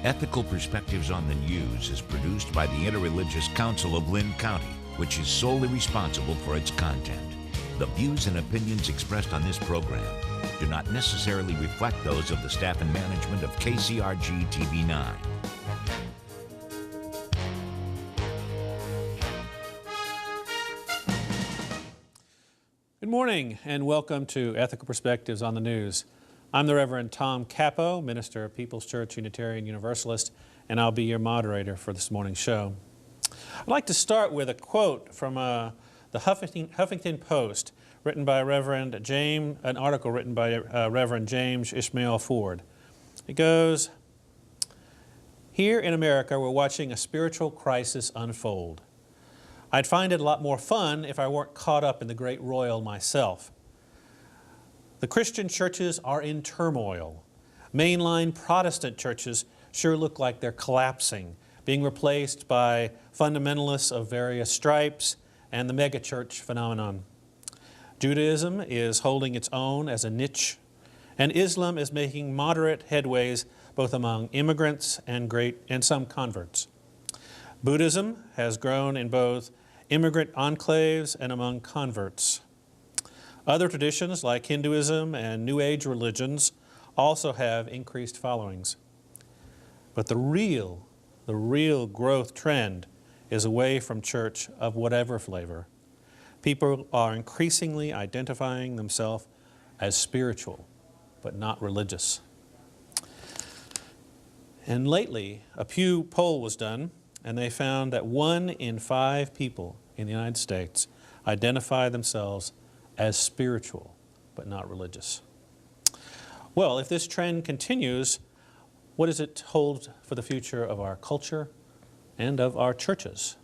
Ethical Perspectives on the News is produced by the Interreligious Council of Linn County, which is solely responsible for its content. The views and opinions expressed on this program do not necessarily reflect those of the staff and management of KCRG TV9. Good morning and welcome to Ethical Perspectives on the News. I'm the Reverend Tom Capo, minister of People's Church Unitarian Universalist, and I'll be your moderator for this morning's show. I'd like to start with a quote from the Huffington Post, written by an article written by Reverend James Ishmael Ford. It goes, "Here in America, we're watching a spiritual crisis unfold. I'd find it a lot more fun if I weren't caught up in the great royal myself. The Christian churches are in turmoil. Mainline Protestant churches sure look like they're collapsing, being replaced by fundamentalists of various stripes and the megachurch phenomenon. Judaism is holding its own as a niche, and Islam is making moderate headways both among immigrants and some converts. Buddhism has grown in both immigrant enclaves and among converts. Other traditions like Hinduism and New Age religions also have increased followings. But the real growth trend is away from church of whatever flavor. People are increasingly identifying themselves as spiritual, but not religious." And lately, a Pew poll was done, and they found that 1 in 5 people in the United States identify themselves as spiritual, but not religious. Well, if this trend continues, what does it hold for the future of our culture and of our churches?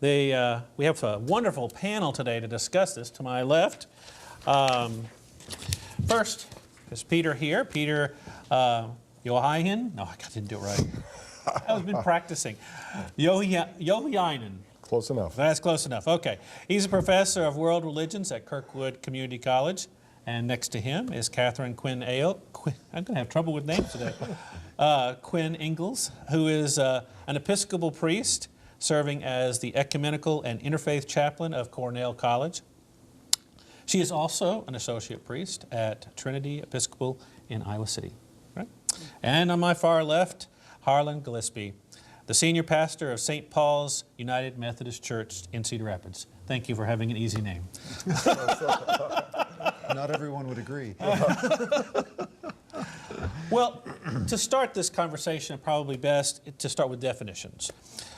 We have a wonderful panel today to discuss this. To my left, first is Peter here. Peter Yohainen. No, I didn't do it right. I've been practicing. Yohainen. Close enough. That's close enough. Okay. He's a professor of world religions at Kirkwood Community College. And next to him is Catherine Quinn I'm going to have trouble with names today. Quinn Ingalls, who is an Episcopal priest serving as the Ecumenical and Interfaith Chaplain of Cornell College. She is also an associate priest at Trinity Episcopal in Iowa City. Right? And on my far left, Harlan Gillespie, the senior pastor of St. Paul's United Methodist Church in Cedar Rapids. Thank you for having an easy name. Not everyone would agree. Well, to start this conversation, probably best to start with definitions.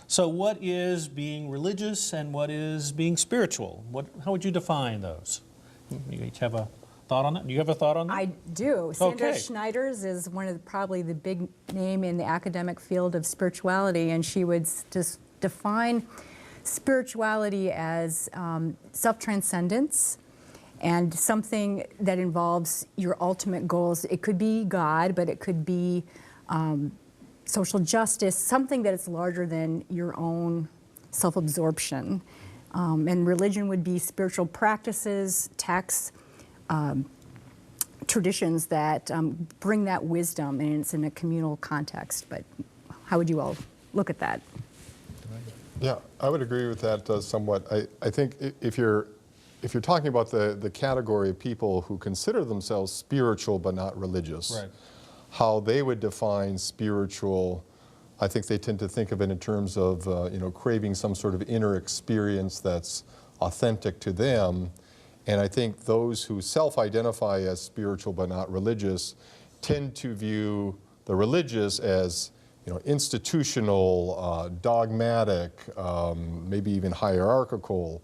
So what is being religious and what is being spiritual? How would you define those? You each have a thought on that? Do you have a thought on that? I do. Sandra Okay. Schneider's is probably the big name in the academic field of spirituality, and she would just define spirituality as self-transcendence and something that involves your ultimate goals. It could be God, but it could be social justice, something that is larger than your own self-absorption. And religion would be spiritual practices, texts, traditions that bring that wisdom, and it's in a communal context. But how would you all look at that? Yeah, I would agree with that somewhat. I think if you're talking about the category of people who consider themselves spiritual but not religious, Right. how they would define spiritual, I think they tend to think of it in terms of craving some sort of inner experience that's authentic to them. And I think those who self-identify as spiritual but not religious tend to view the religious as institutional, dogmatic, maybe even hierarchical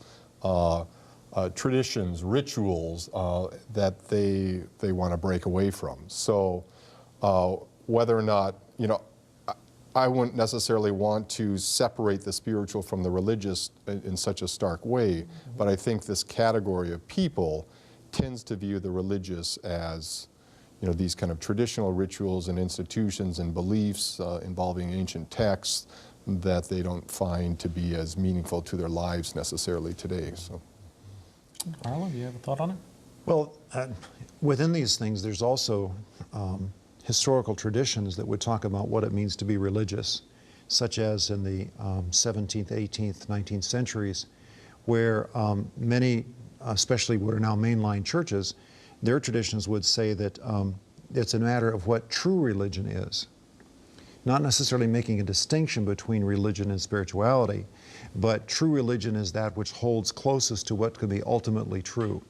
traditions, rituals that they want to break away from. So whether or not, I wouldn't necessarily want to separate the spiritual from the religious in such a stark way, but I think this category of people tends to view the religious as these kind of traditional rituals and institutions and beliefs involving ancient texts that they don't find to be as meaningful to their lives necessarily today. So, Harlan, do you have a thought on it? Well, within these things, there's also historical traditions that would talk about what it means to be religious, such as in the 17th, 18th, 19th centuries, where many, especially what are now mainline churches, their traditions would say that it's a matter of what true religion is. Not necessarily making a distinction between religion and spirituality, but true religion is that which holds closest to what could be ultimately true.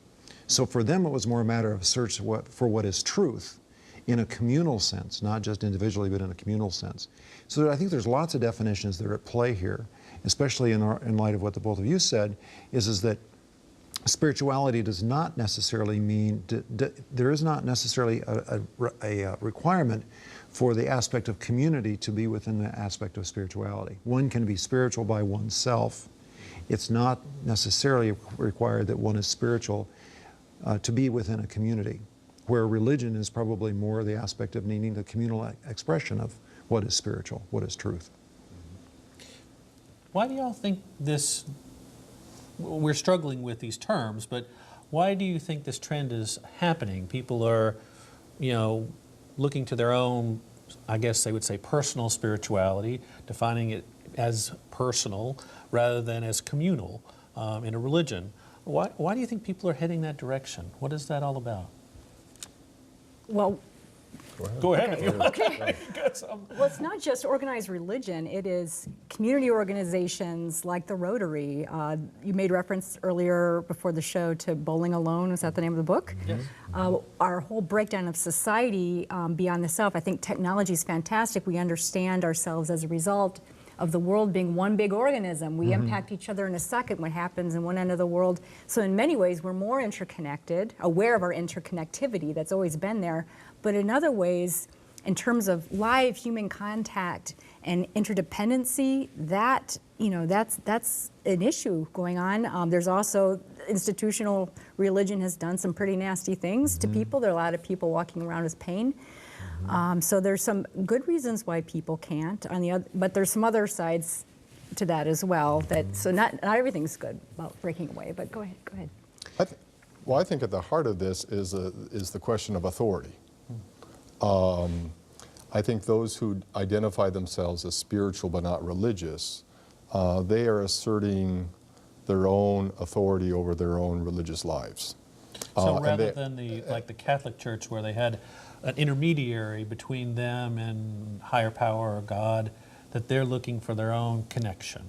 So for them, it was more a matter of search for what is truth in a communal sense, not just individually, but in a communal sense. So I think there's lots of definitions that are at play here, especially in light of what the both of you said, is that spirituality does not necessarily mean, there is not necessarily a requirement for the aspect of community to be within the aspect of spirituality. One can be spiritual by oneself. It's not necessarily required that one is spiritual to be within a community, where religion is probably more the aspect of needing the communal expression of what is spiritual, what is truth. Why do y'all think this, we're struggling with these terms, but why do you think this trend is happening? People are, looking to their own, I guess they would say, personal spirituality, defining it as personal rather than as communal in a religion. Why do you think people are heading that direction? What is that all about? Well, Go ahead. If you want. okay. Well, it's not just organized religion. It is community organizations like the Rotary. You made reference earlier before the show to Bowling Alone. Is that the name of the book? Yes. Our whole breakdown of society beyond the self. I think technology is fantastic. We understand ourselves as a result of the world being one big organism. We impact each other in a second, what happens in one end of the world. So in many ways, we're more interconnected, aware of our interconnectivity that's always been there. But in other ways, in terms of live human contact and interdependency, that's an issue going on. There's also institutional religion has done some pretty nasty things to people. There are a lot of people walking around with pain. So there's some good reasons why people can't. But there's some other sides to that as well. So not everything's good about breaking away. But go ahead. I think at the heart of this is the question of authority. I think those who identify themselves as spiritual but not religious, they are asserting their own authority over their own religious lives. So rather than the Catholic Church, where they had an intermediary between them and higher power or God, that they're looking for their own connection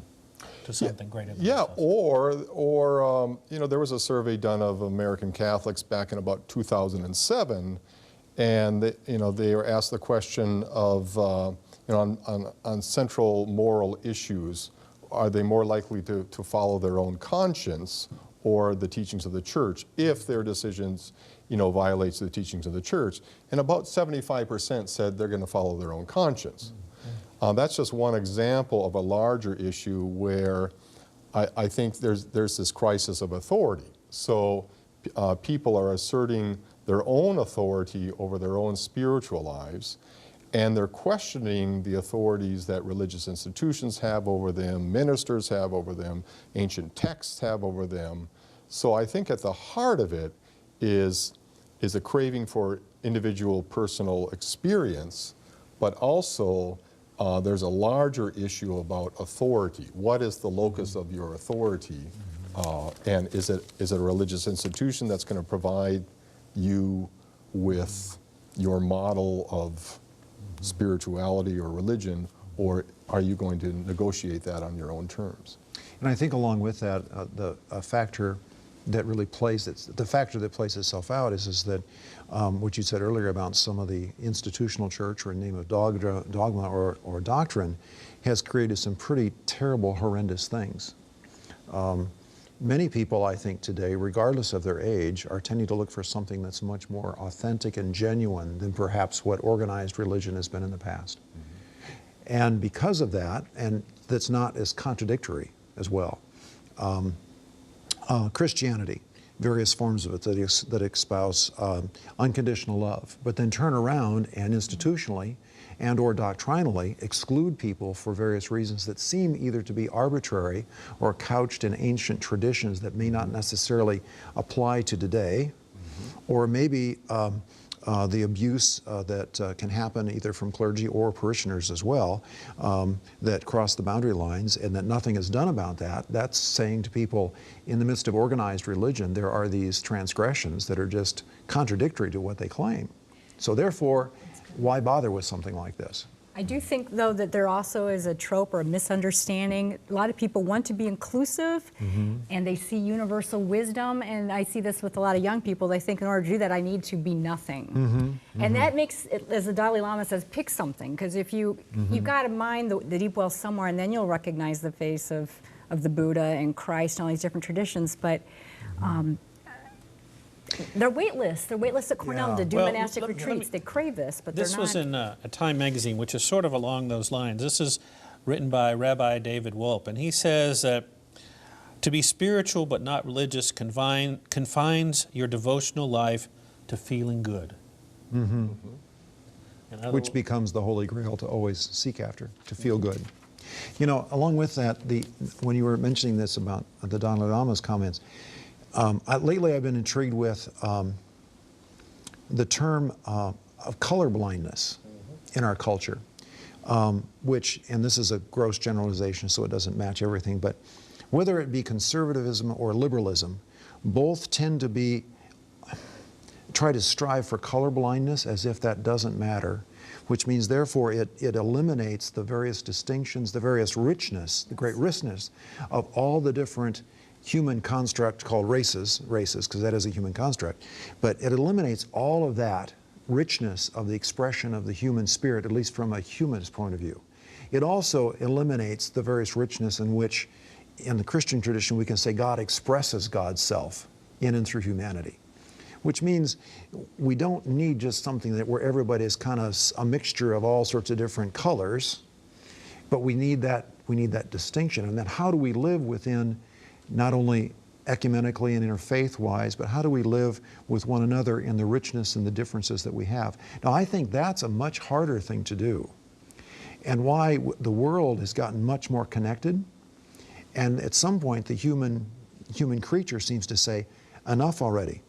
to something greater than themselves. Or there was a survey done of American Catholics back in about 2007, and they were asked the question of on central moral issues, are they more likely to follow their own conscience or the teachings of the church if their decisions violates the teachings of the church? And about 75% said they're going to follow their own conscience. That's just one example of a larger issue where I think there's this crisis of authority. So people are asserting their own authority over their own spiritual lives, and they're questioning the authorities that religious institutions have over them, ministers have over them, ancient texts have over them. So I think at the heart of it is a craving for individual personal experience, but also there's a larger issue about authority. What is the locus of your authority? And is it a religious institution that's going to provide you with your model of spirituality or religion, or are you going to negotiate that on your own terms? And I think along with that, the factor that really plays itself out is that what you said earlier about some of the institutional church, or in the name of dogma or doctrine, has created some pretty terrible, horrendous things. Many people, I think, today, regardless of their age, are tending to look for something that's much more authentic and genuine than perhaps what organized religion has been in the past. And because of that, and that's not as contradictory as well, Christianity, various forms of it that espouse unconditional love, but then turn around and institutionally and or doctrinally exclude people for various reasons that seem either to be arbitrary or couched in ancient traditions that may not necessarily apply to today, or maybe the abuse that can happen either from clergy or parishioners as well, that cross the boundary lines, and that nothing is done about that. That's saying to people, in the midst of organized religion, there are these transgressions that are just contradictory to what they claim. So therefore, why bother with something like this? I do think, though, that there also is a trope or a misunderstanding. A lot of people want to be inclusive, and they see universal wisdom, and I see this with a lot of young people. They think in order to do that, I need to be nothing. And that makes, as the Dalai Lama says, pick something, because if you've got to mine the deep well somewhere, and then you'll recognize the face of the Buddha and Christ and all these different traditions. But they're waitlist. They're waitlist at Cornell to do monastic retreats. They crave this, but this they're not. was in a Time magazine, which is sort of along those lines. This is written by Rabbi David Wolpe, and he says that to be spiritual but not religious confines your devotional life to feeling good. Which becomes the Holy Grail to always seek after, to feel good. You know, along with that, when you were mentioning this about the Dalai Lama's comments, lately I've been intrigued with the term of color blindness in our culture, which, and this is a gross generalization so it doesn't match everything, but whether it be conservatism or liberalism, both tend to try to strive for color blindness as if that doesn't matter, which means therefore it eliminates the various distinctions, the various richness, the great richness of all the different human construct called races, because that is a human construct, but it eliminates all of that richness of the expression of the human spirit, at least from a humanist point of view. It also eliminates the various richness in which, in the Christian tradition, we can say God expresses God's self in and through humanity, which means we don't need just something where everybody is kind of a mixture of all sorts of different colors, but we need that distinction. And then how do we live within, not only ecumenically and interfaith-wise, but how do we live with one another in the richness and the differences that we have? Now, I think that's a much harder thing to do, and why the world has gotten much more connected, and at some point the human creature seems to say, enough already.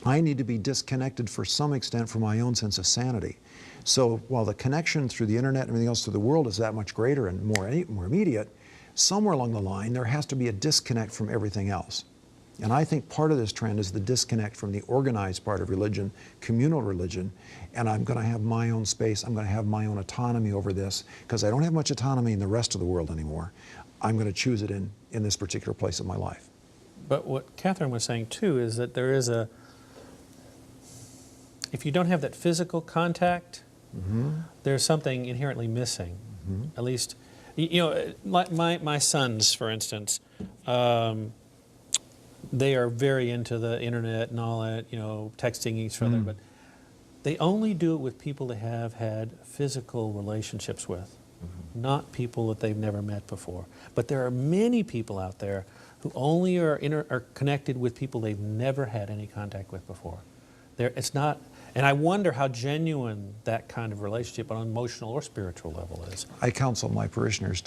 I need to be disconnected for some extent from my own sense of sanity. So while the connection through the internet and everything else to the world is that much greater and more immediate, somewhere along the line, there has to be a disconnect from everything else. And I think part of this trend is the disconnect from the organized part of religion, communal religion, and I'm going to have my own space, I'm going to have my own autonomy over this, because I don't have much autonomy in the rest of the world anymore. I'm going to choose it in this particular place of my life. But what Catherine was saying too is that there is if you don't have that physical contact, there's something inherently missing. At least, you know, like my sons, for instance, they are very into the internet and all that, you know, texting each other, but they only do it with people they have had physical relationships with, not people that they've never met before. But there are many people out there who only are connected with people they've never had any contact with before. It's not. And I wonder how genuine that kind of relationship on an emotional or spiritual level is. I counsel my parishioners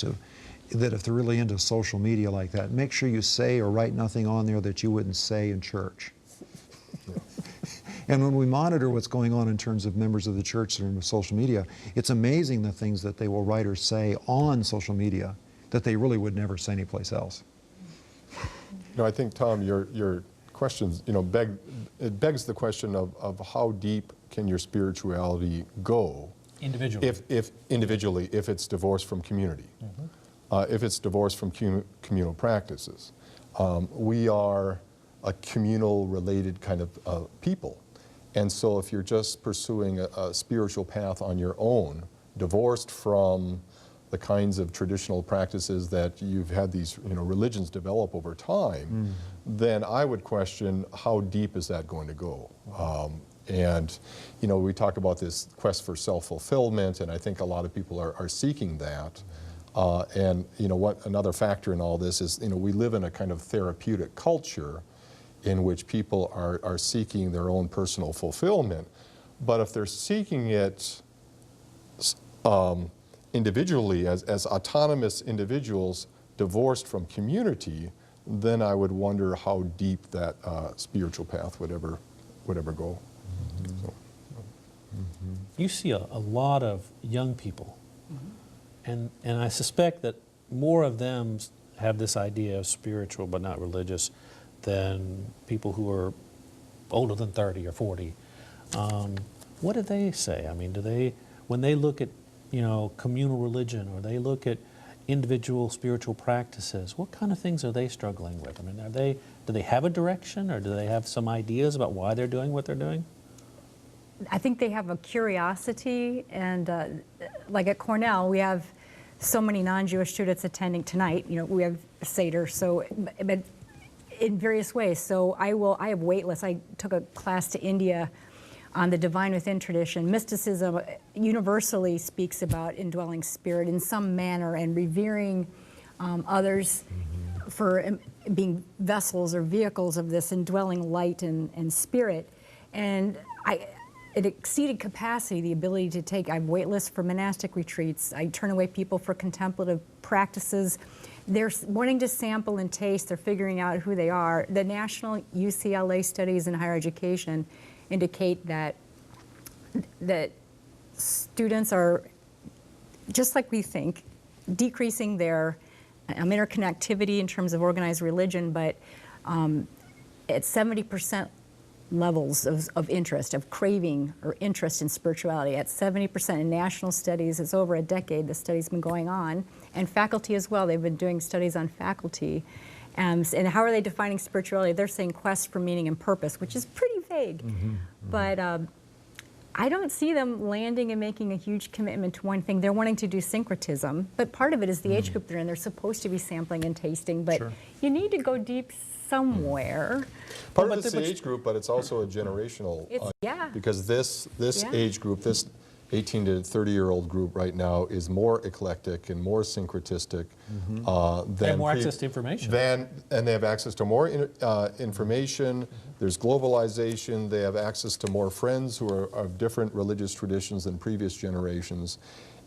that if they're really into social media like that, make sure you say or write nothing on there that you wouldn't say in church. And when we monitor what's going on in terms of members of the church that are into social media, it's amazing the things that they will write or say on social media that they really would never say anyplace else. I think, Tom, your questions, it begs the question of how deep can your spirituality go individually, if it's divorced from community, if it's divorced from communal practices. We are a communal related kind of people, and so if you're just pursuing a spiritual path on your own, divorced from the kinds of traditional practices that you've had these religions develop over time, then I would question how deep is that going to go. And we talk about this quest for self-fulfillment, and I think a lot of people are seeking that. And what another factor in all this is, we live in a kind of therapeutic culture in which people are seeking their own personal fulfillment. But if they're seeking it individually, as autonomous individuals divorced from community, then I would wonder how deep that spiritual path would ever go. So. you see a lot of young people, and I suspect that more of them have this idea of spiritual but not religious than people who are older than 30 or 40. What do they say? I mean, do they, when they look at, communal religion, or they look at individual spiritual practices, what kind of things are they struggling with? I mean, do they have a direction, or do they have some ideas about why they're doing what they're doing? I think they have a curiosity, and like at Cornell, we have so many non-Jewish students attending tonight. We have Seder, so but in various ways. So I have wait lists. I took a class to India on the divine within tradition. Mysticism universally speaks about indwelling spirit in some manner and revering others for being vessels or vehicles of this indwelling light and spirit. And it exceeded capacity, the ability to take, I have wait lists for monastic retreats. I turn away people for contemplative practices. They're wanting to sample and taste. They're figuring out who they are. The national UCLA studies in higher education indicate that students are, just like we think, decreasing their interconnectivity in terms of organized religion, but at 70% levels of interest, of craving or interest in spirituality. At 70% in national studies, it's over a decade the study's been going on, and faculty as well. They've been doing studies on faculty. And how are they defining spirituality? They're saying quest for meaning and purpose, which is pretty vague. But I don't see them landing and making a huge commitment to one thing. They're wanting to do syncretism, but part of it is the age group they're in. They're supposed to be sampling and tasting, but you need to go deep somewhere. Part of it's the age group, but it's also a generational. Because this age group, this 18 to 30-year-old group right now is more eclectic and more syncretistic than they have more access to information. And they have access to more information. There's globalization. They have access to more friends who are of different religious traditions than previous generations.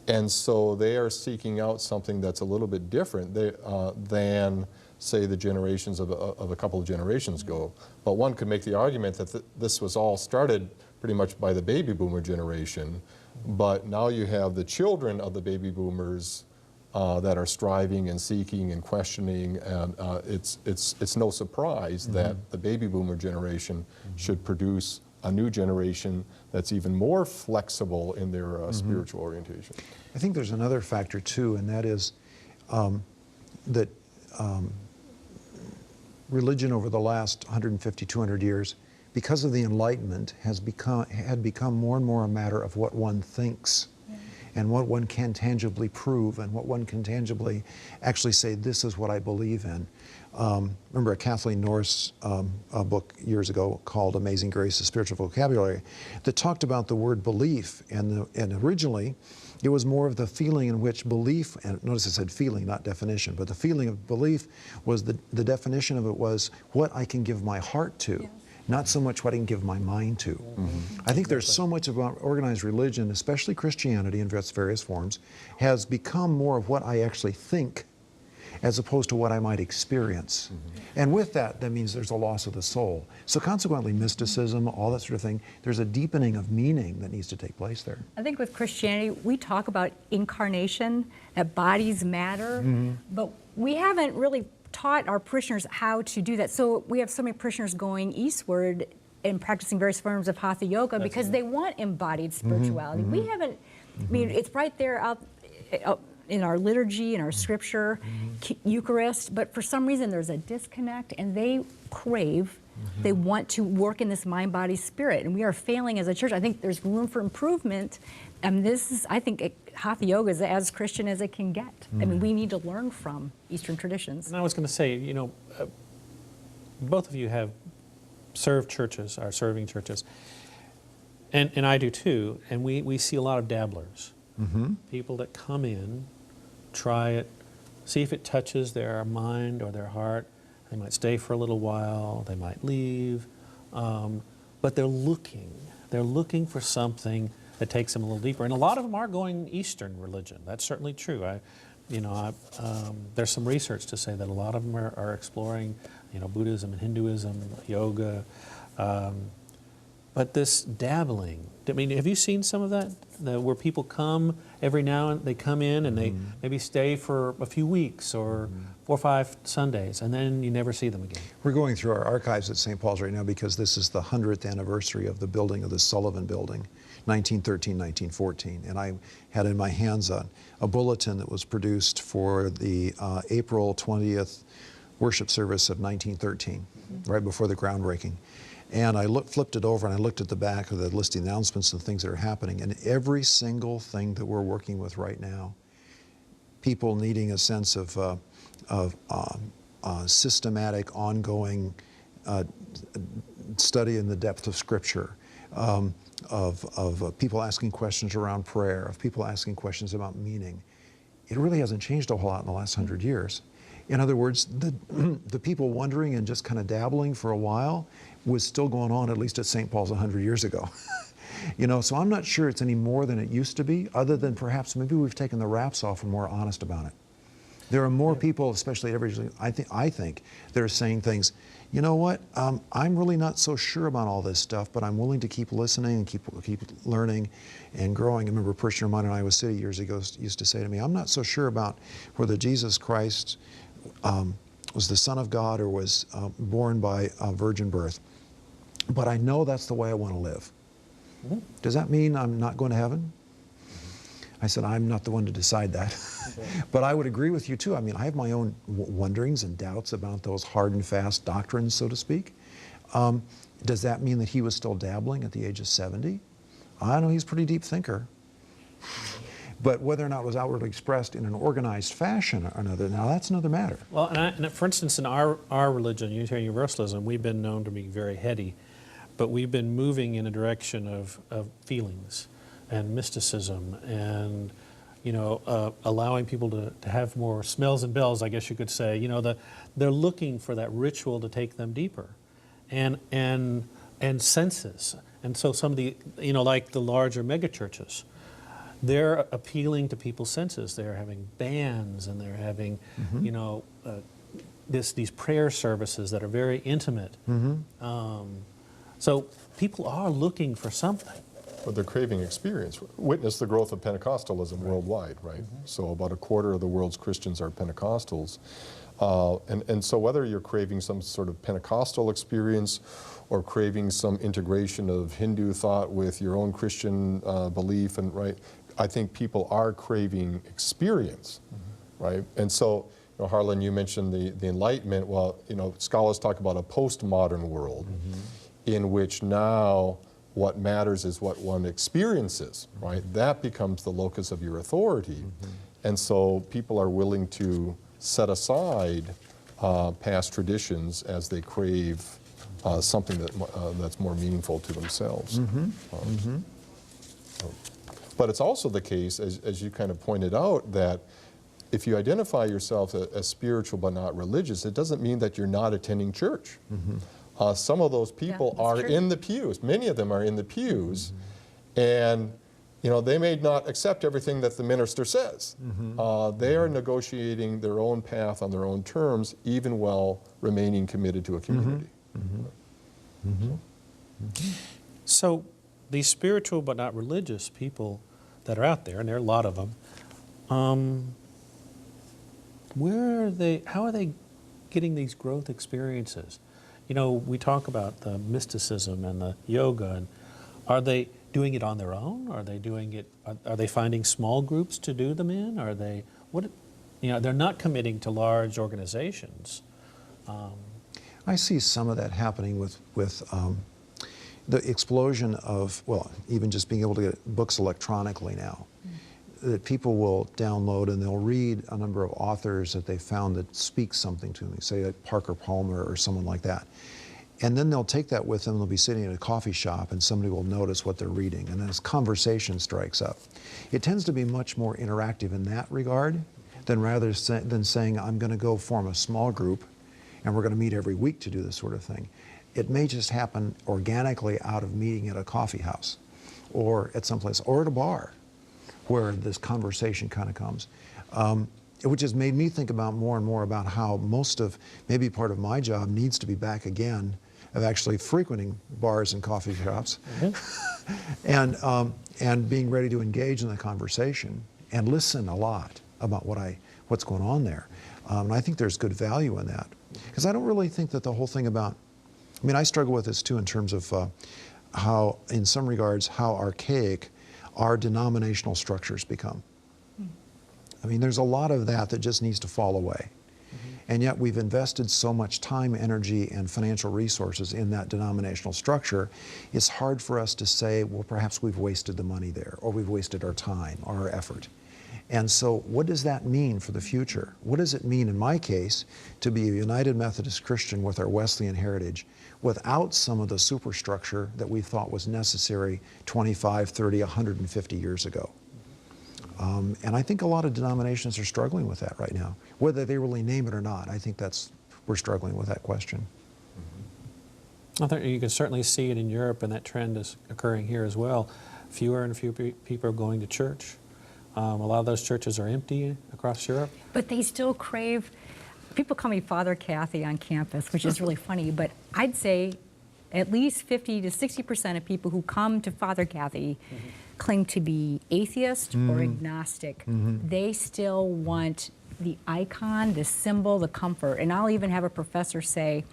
And so they are seeking out something that's a little bit different than, say, the generations of a couple of generations ago. But one could make the argument that this was all started pretty much by the baby boomer generation. But now you have the children of the baby boomers that are striving and seeking and questioning, and it's no surprise that the baby boomer generation should produce a new generation that's even more flexible in their spiritual orientation. I think there's another factor too, and that is that religion over the last 150, 200 years, because of the Enlightenment, had become more and more a matter of what one thinks and what one can tangibly prove and what one can tangibly actually say, this is what I believe in. Remember a Kathleen Norris book years ago called Amazing Grace, a Spiritual Vocabulary, that talked about the word belief, and originally it was more of the feeling in which belief, and notice I said feeling, not definition, but the feeling of belief was the definition of it was what I can give my heart to. Not so much what I can give my mind to. I think there's so much about organized religion, especially Christianity in its various forms, has become more of what I actually think as opposed to what I might experience. And with that means there's a loss of the soul. So consequently, mysticism, all that sort of thing, there's a deepening of meaning that needs to take place there. I think with Christianity, we talk about incarnation, that bodies matter, but we haven't really taught our parishioners how to do that. So we have so many parishioners going eastward and practicing various forms of hatha yoga because they want embodied spirituality. We haven't, I mean, it's right there out in our liturgy, in our scripture, Eucharist, but for some reason there's a disconnect and they crave, they want to work in this mind, body, spirit, and we are failing as a church. I think there's room for improvement, and this is, I think, hatha yoga is as Christian as it can get. I mean, we need to learn from Eastern traditions. And I was going to say, both of you have served churches, are serving churches, and I do too, and we see a lot of dabblers. People that come in, try it, see if it touches their mind or their heart. They might stay for a little while, they might leave, but they're looking for something that takes them a little deeper. And a lot of them are going Eastern religion. That's certainly true. There's some research to say that a lot of them are exploring, Buddhism and Hinduism, yoga. But this dabbling, I mean, have you seen some of that? Where people come every now and they come in and they maybe stay for a few weeks or 4 or 5 Sundays, and then you never see them again. We're going through our archives at St. Paul's right now because this is the 100th anniversary of the building of the Sullivan Building, 1913, 1914. And I had in my hands a bulletin that was produced for the April 20th worship service of 1913, right before the groundbreaking. And I flipped it over and I looked at the back of the list of announcements and things that are happening. And every single thing that we're working with right now, people needing a sense of systematic, ongoing study in the depth of Scripture, of people asking questions around prayer, of people asking questions about meaning. It really hasn't changed a whole lot in the last 100 years. In other words, the people wondering and just kind of dabbling for a while was still going on, at least at St. Paul's 100 years ago. You know, so I'm not sure it's any more than it used to be, other than perhaps maybe we've taken the wraps off and more honest about it. There are more people, especially at every, I think, that are saying things, you know what, I'm really not so sure about all this stuff, but I'm willing to keep listening and keep learning and growing. I remember a parishioner of mine in Iowa City years ago used to say to me, I'm not so sure about whether Jesus Christ was the Son of God or was born by a virgin birth, but I know that's the way I want to live. Does that mean I'm not going to heaven? I said, I'm not the one to decide that. But I would agree with you too. I mean, I have my own wonderings and doubts about those hard and fast doctrines, so to speak. Does that mean that he was still dabbling at the age of 70? I know he's a pretty deep thinker. But whether or not it was outwardly expressed in an organized fashion or another, now that's another matter. Well, and for instance, in our religion, Unitarian Universalism, we've been known to be very heady, but we've been moving in a direction of feelings and mysticism and, you know, allowing people to have more smells and bells, I guess you could say. You know, they're looking for that ritual to take them deeper and senses. And so some of the, you know, like the larger megachurches, they're appealing to people's senses. They're having bands and they're having, you know, these prayer services that are very intimate. So people are looking for something. But they're craving experience. Witness the growth of Pentecostalism worldwide, right? So about a quarter of the world's Christians are Pentecostals. And so whether you're craving some sort of Pentecostal experience or craving some integration of Hindu thought with your own Christian belief, and right, I think people are craving experience, right? And so, you know, Harlan, you mentioned the Enlightenment. Well, you know, scholars talk about a postmodern world in which now what matters is what one experiences, right? That becomes the locus of your authority. And so people are willing to set aside past traditions as they crave something that's more meaningful to themselves. But it's also the case, as you kind of pointed out, that if you identify yourself as spiritual but not religious, it doesn't mean that you're not attending church. Some of those people are in the pews. Many of them are in the pews, and you know, they may not accept everything that the minister says. They are negotiating their own path on their own terms, even while remaining committed to a community. So these spiritual but not religious people that are out there, and there are a lot of them, where are they, how are they getting these growth experiences? You know, we talk about the mysticism and the yoga, and are they doing it on their own? Are they doing it, are they finding small groups to do them in? Are they, what, you know, they're not committing to large organizations. I see some of that happening with the explosion of, well, even just being able to get books electronically now. That people will download and they'll read a number of authors that they found that speak something to me, say like Parker Palmer or someone like that. And then they'll take that with them, they'll be sitting at a coffee shop and somebody will notice what they're reading, and then as conversation strikes up. It tends to be much more interactive in that regard than than saying, I'm going to go form a small group and we're going to meet every week to do this sort of thing. It may just happen organically out of meeting at a coffee house or at some place or at a bar, where this conversation kind of comes, which has made me think about more and more about how most of, maybe part of my job needs to be back again of actually frequenting bars and coffee shops, and being ready to engage in the conversation and listen a lot about what's going on there. And I think there's good value in that, because I don't really think that the whole thing about, I mean, I struggle with this too in terms of how, in some regards, how archaic our denominational structures become. I mean, there's a lot of that just needs to fall away. And yet we've invested so much time, energy, and financial resources in that denominational structure, it's hard for us to say, well, perhaps we've wasted the money there, or we've wasted our time or our effort. And so what does that mean for the future? What does it mean, in my case, to be a United Methodist Christian with our Wesleyan heritage without some of the superstructure that we thought was necessary 25, 30, 150 years ago? And I think a lot of denominations are struggling with that right now. Whether they really name it or not, I think we're struggling with that question. I think you can certainly see it in Europe, and that trend is occurring here as well. Fewer and fewer people are going to church. A lot of those churches are empty across Europe. But they still crave, people call me Father Kathy on campus, which is really funny, but I'd say at least 50 to 60% of people who come to Father Kathy claim to be atheist or agnostic. They still want the icon, the symbol, the comfort. And I'll even have a professor say,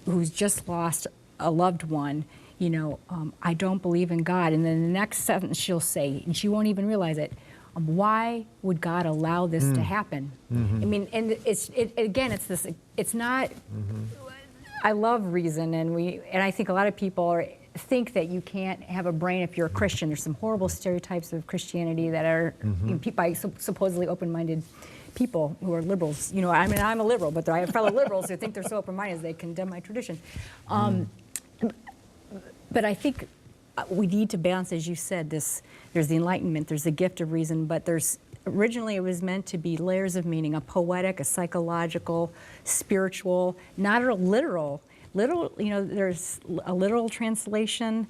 who's just lost a loved one, you know, I don't believe in God. And then the next sentence she'll say, and she won't even realize it, why would God allow this to happen? I mean, and it's not, I love reason, and I think a lot of people think that you can't have a brain if you're a Christian. There's some horrible stereotypes of Christianity that are by supposedly open-minded people who are liberals. You know, I mean, I'm a liberal, but I have fellow liberals who think they're so open-minded they condemn my tradition. But I think we need to balance, as you said, there's the Enlightenment, there's the gift of reason, but originally it was meant to be layers of meaning, a poetic, a psychological, spiritual, not a literal. You know, there's a literal translation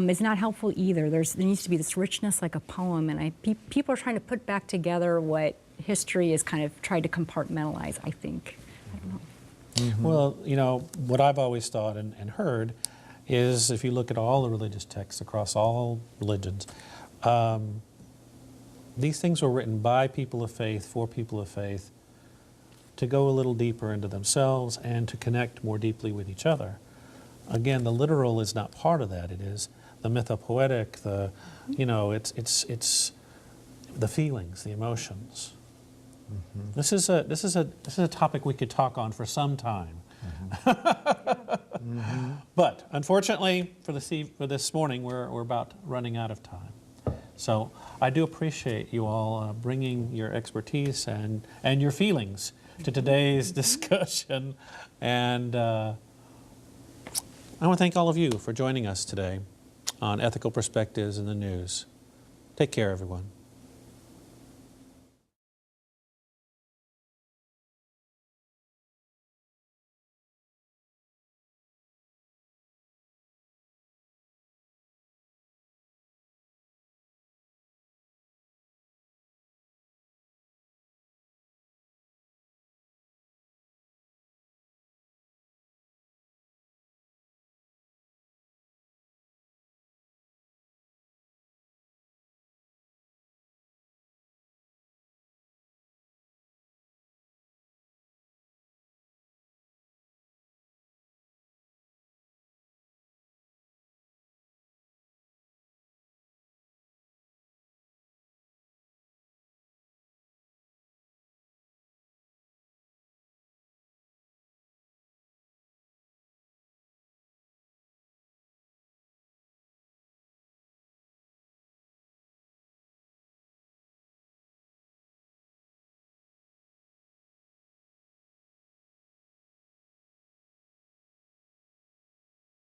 is not helpful either. There needs to be this richness like a poem, and people are trying to put back together what history has kind of tried to compartmentalize, I think. I don't know. Well, you know, what I've always thought and heard is, if you look at all the religious texts across all religions, these things were written by people of faith, for people of faith, to go a little deeper into themselves and to connect more deeply with each other. Again, the literal is not part of that. It is the mythopoetic, you know, it's the feelings, the emotions. This is a topic we could talk on for some time. But unfortunately, for this morning, we're about running out of time. So I do appreciate you all bringing your expertise and your feelings to today's discussion. And I want to thank all of you for joining us today on Ethical Perspectives in the News. Take care, everyone.